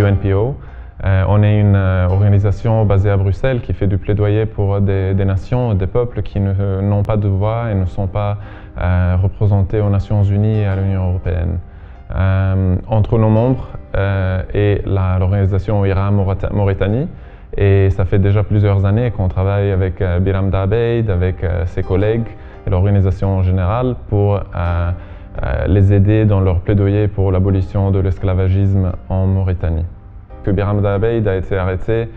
UNPO. On est une organisation basée à Bruxelles qui fait du plaidoyer pour des nations, des peuples qui n'ont pas de voix et ne sont pas représentés aux Nations Unies et à l'Union européenne. Entre nos membres et l'organisation IRAM-Mauritanie, et ça fait déjà plusieurs années qu'on travaille avec Biram Daabeid, avec ses collègues et l'organisation en général pour les aider dans leur plaidoyer pour l'abolition de l'esclavagisme en Mauritanie. Biram Daabeid a été arrêté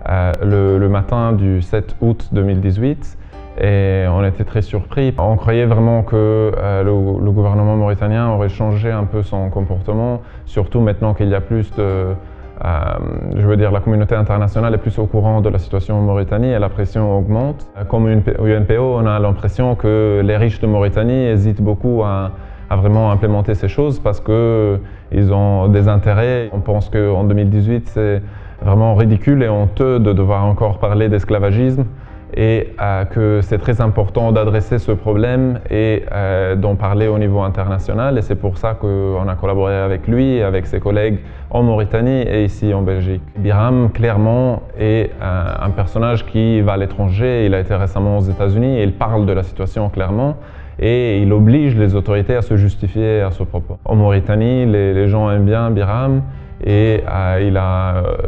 le matin du 7 août 2018 et on était très surpris. On croyait vraiment que le gouvernement mauritanien aurait changé un peu son comportement, surtout maintenant qu'il y a plus de... je veux dire, la communauté internationale est plus au courant de la situation en Mauritanie et la pression augmente. Comme UNPO, on a l'impression que les riches de Mauritanie hésitent beaucoup à vraiment implémenter ces choses parce qu'ils ont des intérêts. On pense qu'en 2018, c'est vraiment ridicule et honteux de devoir encore parler d'esclavagisme et que c'est très important d'adresser ce problème et d'en parler au niveau international. Et c'est pour ça qu'on a collaboré avec lui et avec ses collègues en Mauritanie et ici en Belgique. Biram, clairement, est un personnage qui va à l'étranger. Il a été récemment aux États-Unis et il parle de la situation clairement. Et il oblige les autorités à se justifier à ce propos. En Mauritanie, les gens aiment bien Biram et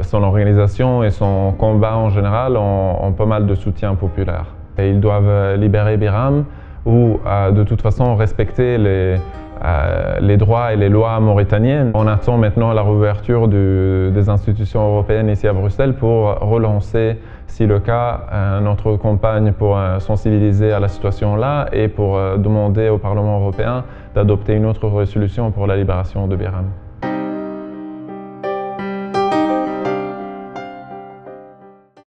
son organisation et son combat en général ont pas mal de soutien populaire. Et ils doivent libérer Biram ou de toute façon respecter les droits et les lois mauritaniennes. On attend maintenant la réouverture des institutions européennes ici à Bruxelles pour relancer, si le cas, notre campagne pour sensibiliser à la situation là et pour demander au Parlement européen d'adopter une autre résolution pour la libération de Biram.